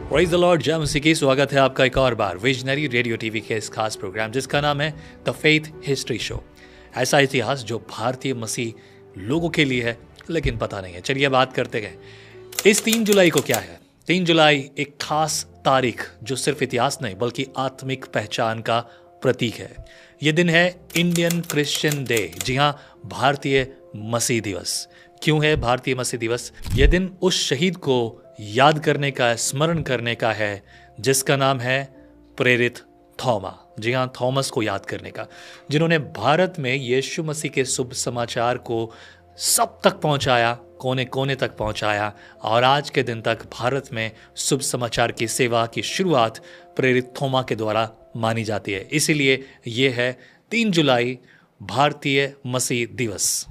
Praise the Lord, जय मसीह की। स्वागत है आपका एक और बार विजनरी रेडियो टीवी के इस खास प्रोग्राम जिसका नाम है द फेथ हिस्ट्री शो। ऐसा इतिहास जो भारतीय मसीह लोगों के लिए है लेकिन पता नहीं है। चलिए बात करते गए इस 3 जुलाई को क्या है। 3 जुलाई एक खास तारीख जो सिर्फ इतिहास नहीं बल्कि आत्मिक पहचान का प्रतीक है। ये दिन है इंडियन क्रिश्चियन डे। जी हाँ, भारतीय मसीह दिवस। क्यों है भारतीय मसीह दिवस? यह दिन उस शहीद को याद करने का, स्मरण करने का है जिसका नाम है प्रेरित थॉमा। जी हाँ, थॉमस को याद करने का, जिन्होंने भारत में यीशु मसीह के शुभ समाचार को सब तक पहुंचाया, कोने कोने तक पहुंचाया। और आज के दिन तक भारत में शुभ समाचार की सेवा की शुरुआत प्रेरित थोमा के द्वारा मानी जाती है। इसीलिए ये है 3 जुलाई भारतीय मसीह दिवस।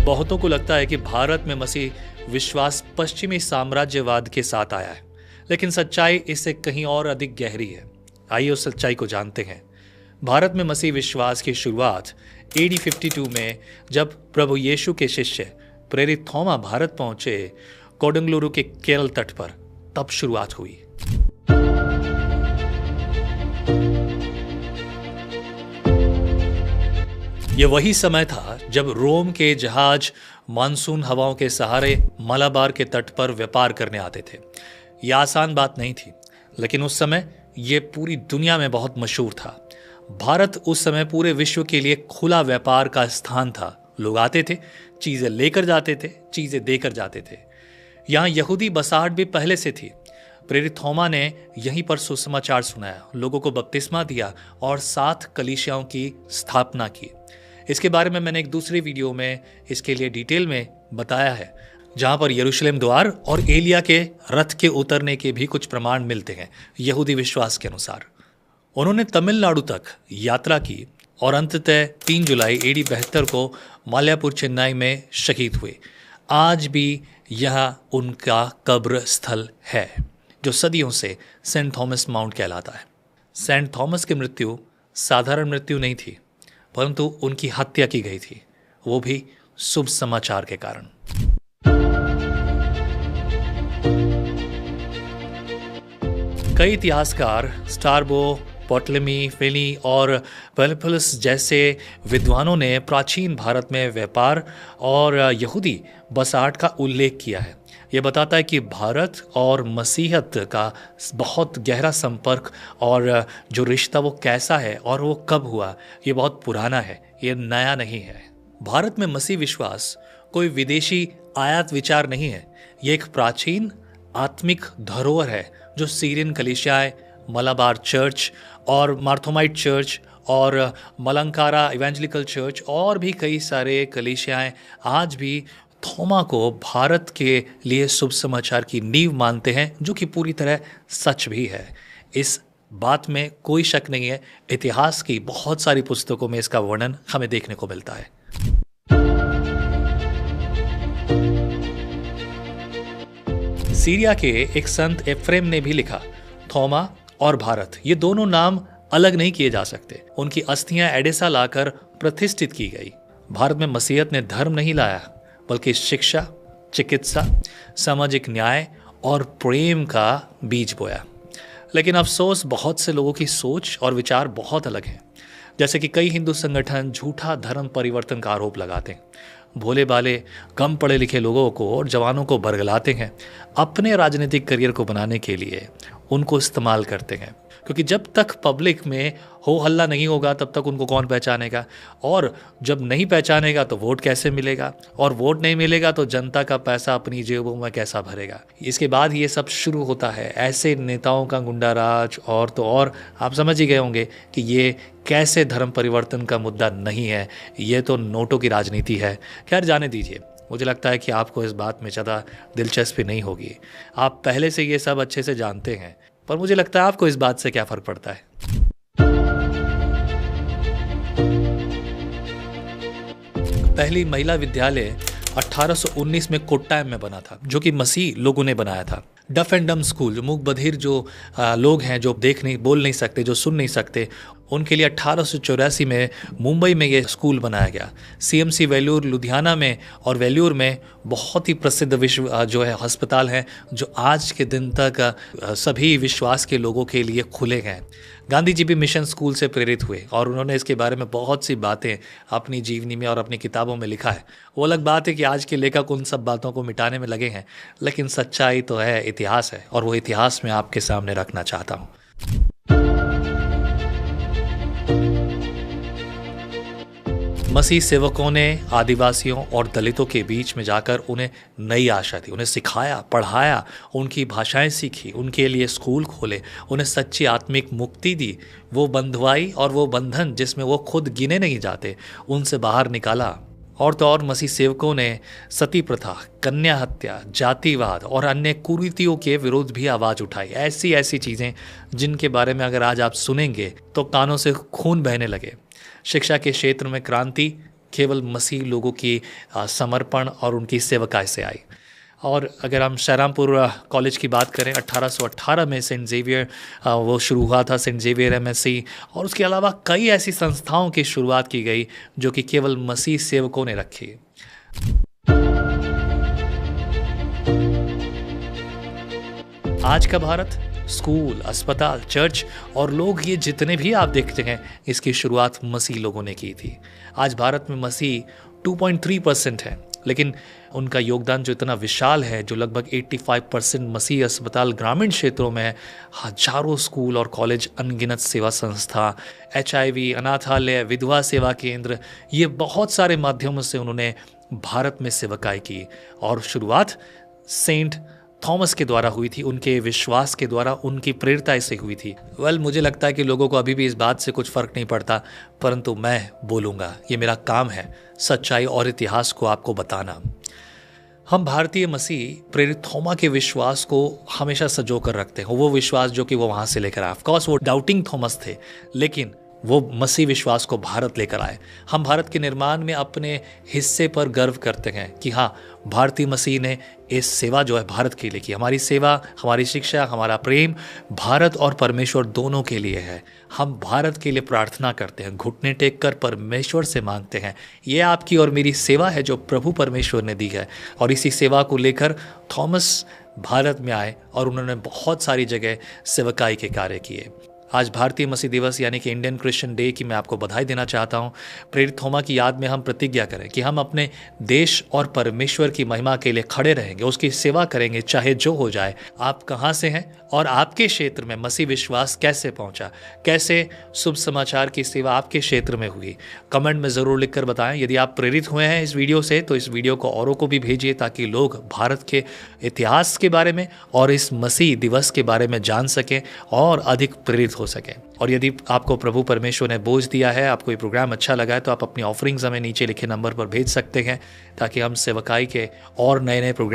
बहुतों को लगता है कि भारत में मसीह विश्वास पश्चिमी साम्राज्यवाद के साथ आया है, लेकिन सच्चाई इससे कहीं और अधिक गहरी है। आइए उस सच्चाई को जानते हैं। भारत में मसीह विश्वास की शुरुआत AD 52 में जब प्रभु यीशु के शिष्य प्रेरित थोमा भारत पहुंचे, कोडंगलुरु के केरल तट पर, तब शुरुआत हुई। यह वही समय था जब रोम के जहाज मानसून हवाओं के सहारे मलाबार के तट पर व्यापार करने आते थे। यह आसान बात नहीं थी, लेकिन उस समय यह पूरी दुनिया में बहुत मशहूर था। भारत उस समय पूरे विश्व के लिए खुला व्यापार का स्थान था। लोग आते थे, चीजें लेकर जाते थे, चीजें देकर जाते थे। यहाँ यहूदी बसाहट भी पहले से थी। प्रेरित थोमा ने यहीं पर सुसमाचार सुनाया, लोगों को बपतिस्मा दिया और 7 कलीसियाओं की स्थापना की। इसके बारे में मैंने एक दूसरी वीडियो में इसके लिए डिटेल में बताया है, जहां पर यरूशलेम द्वार और एलिया के रथ के उतरने के भी कुछ प्रमाण मिलते हैं यहूदी विश्वास के अनुसार। उन्होंने तमिलनाडु तक यात्रा की और अंततः 3 जुलाई AD 72 को माल्यापुर चेन्नई में शहीद हुए। आज भी यह उनका कब्र स्थल है जो सदियों से सेंट थॉमस माउंट कहलाता है। सेंट थॉमस की मृत्यु साधारण मृत्यु नहीं थी, परंतु उनकी हत्या की गई थी, वो भी शुभ समाचार के कारण। कई इतिहासकार स्ट्रैबो, पोटलेमी, प्लिनी और पेरिप्लस जैसे विद्वानों ने प्राचीन भारत में व्यापार और यहूदी बसाहट का उल्लेख किया है। यह बताता है कि भारत और मसीहत का बहुत गहरा संपर्क और जो रिश्ता वो कैसा है और वो कब हुआ, ये बहुत पुराना है, ये नया नहीं है। भारत में मसीह विश्वास कोई विदेशी आयात विचार नहीं है। ये एक प्राचीन आत्मिक धरोहर है जो सीरियन कलीसियाएं, मलाबार चर्च और मार्थोमाइट चर्च और मलंकारा इवेंजलिकल चर्च और भी कई सारे कलीसियाएं आज भी थोमा को भारत के लिए शुभ समाचार की नींव मानते हैं, जो कि पूरी तरह सच भी है। इस बात में कोई शक नहीं है। इतिहास की बहुत सारी पुस्तकों में इसका वर्णन हमें देखने को मिलता है। सीरिया के एक संत एफ्रेम ने भी लिखा, थोमा और भारत ये दोनों नाम अलग नहीं किए जा सकते। उनकी अस्थियां एडेसा लाकर प्रतिष्ठित की गई। भारत में मसीहत ने धर्म नहीं लाया बल्कि शिक्षा, चिकित्सा, सामाजिक न्याय और प्रेम का बीज बोया। लेकिन अफसोस बहुत से लोगों की सोच और विचार बहुत अलग हैं। जैसे कि कई हिंदू संगठन झूठा धर्म परिवर्तन का आरोप लगाते हैं, भोले भाले कम पढ़े लिखे लोगों को और जवानों को बरगलाते हैं, अपने राजनीतिक करियर को बनाने के लिए उनको इस्तेमाल करते हैं। क्योंकि जब तक पब्लिक में हो हल्ला नहीं होगा तब तक उनको कौन पहचानेगा, और जब नहीं पहचानेगा तो वोट कैसे मिलेगा, और वोट नहीं मिलेगा तो जनता का पैसा अपनी जेबों में कैसा भरेगा। इसके बाद ये सब शुरू होता है, ऐसे नेताओं का गुंडा राज। और तो और आप समझ ही गए होंगे कि ये कैसे धर्म परिवर्तन का मुद्दा नहीं है, ये तो नोटों की राजनीति है। खैर जाने दीजिए, मुझे लगता है कि आपको इस बात में ज़्यादा दिलचस्पी नहीं होगी। आप पहले से ये सब अच्छे से जानते हैं, पर मुझे लगता है आपको इस बात से क्या फर्क पड़ता है। पहली महिला विद्यालय 1819 में कोट्टायम में बना था, जो कि मसीह लोगों ने बनाया था। डफ एंड डम स्कूल, जो मूक बधिर जो लोग हैं, जो देख नहीं, बोल नहीं सकते, जो सुन नहीं सकते, उनके लिए 1884 में मुंबई में ये स्कूल बनाया गया। सीएमसी वेल्लूर लुधियाना में और वेल्लूर में बहुत ही प्रसिद्ध विश्व जो है अस्पताल हैं, जो आज के दिन तक सभी विश्वास के लोगों के लिए खुले हैं। गांधी जी भी मिशन स्कूल से प्रेरित हुए और उन्होंने इसके बारे में बहुत सी बातें अपनी जीवनी में और अपनी किताबों में लिखा है। वो अलग बात है कि आज के लेखक उन सब बातों को मिटाने में लगे हैं, लेकिन सच्चाई तो है, इतिहास है, और वो इतिहास मैं आपके सामने रखना चाहता हूँ। मसीह सेवकों ने आदिवासियों और दलितों के बीच में जाकर उन्हें नई आशा दी, उन्हें सिखाया, पढ़ाया, उनकी भाषाएं सीखी, उनके लिए स्कूल खोले, उन्हें सच्ची आत्मिक मुक्ति दी। वो बंधुआई और वो बंधन जिसमें वो खुद गिने नहीं जाते, उनसे बाहर निकाला। और तो और मसीह सेवकों ने सती प्रथा, कन्या हत्या, जातिवाद और अन्य कुरीतियों के विरुद्ध भी आवाज उठाई। ऐसी ऐसी चीजें जिनके बारे में अगर आज आप सुनेंगे तो कानों से खून बहने लगे। शिक्षा के क्षेत्र में क्रांति केवल मसीह लोगों की समर्पण और उनकी सेवकाई से आई। और अगर हम शहरामपुर कॉलेज की बात करें, 1818 में सेंट जेवियर वो शुरू हुआ था, सेंट जेवियर एमएससी, और उसके अलावा कई ऐसी संस्थाओं की शुरुआत की गई जो कि केवल मसीह सेवकों ने रखी। आज का भारत, स्कूल, अस्पताल, चर्च और लोग, ये जितने भी आप देखते हैं, इसकी शुरुआत मसीह लोगों ने की थी। आज भारत में मसीह 2.3% है, लेकिन उनका योगदान जो इतना विशाल है, जो लगभग 85% मसीह अस्पताल ग्रामीण क्षेत्रों में है, हजारों स्कूल और कॉलेज, अनगिनत सेवा संस्था, HIV, अनाथालय, विधवा सेवा केंद्र, ये बहुत सारे माध्यमों से उन्होंने भारत में सेवकाई की। और शुरुआत सेंट थॉमस के द्वारा हुई थी, उनके विश्वास के द्वारा, उनकी प्रेरता से हुई थी। मुझे लगता है कि लोगों को अभी भी इस बात से कुछ फर्क नहीं पड़ता, परंतु मैं बोलूँगा, ये मेरा काम है सच्चाई और इतिहास को आपको बताना। हम भारतीय मसीह प्रेरित थोमा के विश्वास को हमेशा सजो कर रखते हैं, वो विश्वास जो कि वो वहाँ से लेकर आए। ऑफकोर्स वो डाउटिंग थॉमस थे, लेकिन वो मसीह विश्वास को भारत लेकर आए। हम भारत के निर्माण में अपने हिस्से पर गर्व करते हैं कि हाँ, भारतीय मसीह ने इस सेवा जो है भारत के लिए की। हमारी सेवा, हमारी शिक्षा, हमारा प्रेम भारत और परमेश्वर दोनों के लिए है। हम भारत के लिए प्रार्थना करते हैं, घुटने टेक कर परमेश्वर से मांगते हैं। ये आपकी और मेरी सेवा है जो प्रभु परमेश्वर ने दी है। और इसी सेवा को लेकर थॉमस भारत में आए और उन्होंने बहुत सारी जगह सेवकाई के कार्य किए। आज भारतीय मसीह दिवस यानी कि इंडियन क्रिश्चियन डे की मैं आपको बधाई देना चाहता हूँ। प्रेरित थोमा की याद में हम प्रतिज्ञा करें कि हम अपने देश और परमेश्वर की महिमा के लिए खड़े रहेंगे, उसकी सेवा करेंगे, चाहे जो हो जाए। आप कहाँ से हैं और आपके क्षेत्र में मसीह विश्वास कैसे पहुँचा, कैसे शुभ समाचार की सेवा आपके क्षेत्र में हुई, कमेंट में ज़रूर लिख कर बताएं। यदि आप प्रेरित हुए हैं इस वीडियो से तो इस वीडियो को औरों को भी भेजिए, ताकि लोग भारत के इतिहास के बारे में और इस मसीह दिवस के बारे में जान सकें और अधिक प्रेरित हो सके। और यदि आपको प्रभु परमेश्वर ने बोझ दिया है, आपको ये प्रोग्राम अच्छा लगा है, तो आप अपनी ऑफरिंग्स हमें नीचे लिखे नंबर पर भेज सकते हैं, ताकि हम सेवकाई के और नए नए प्रोग्राम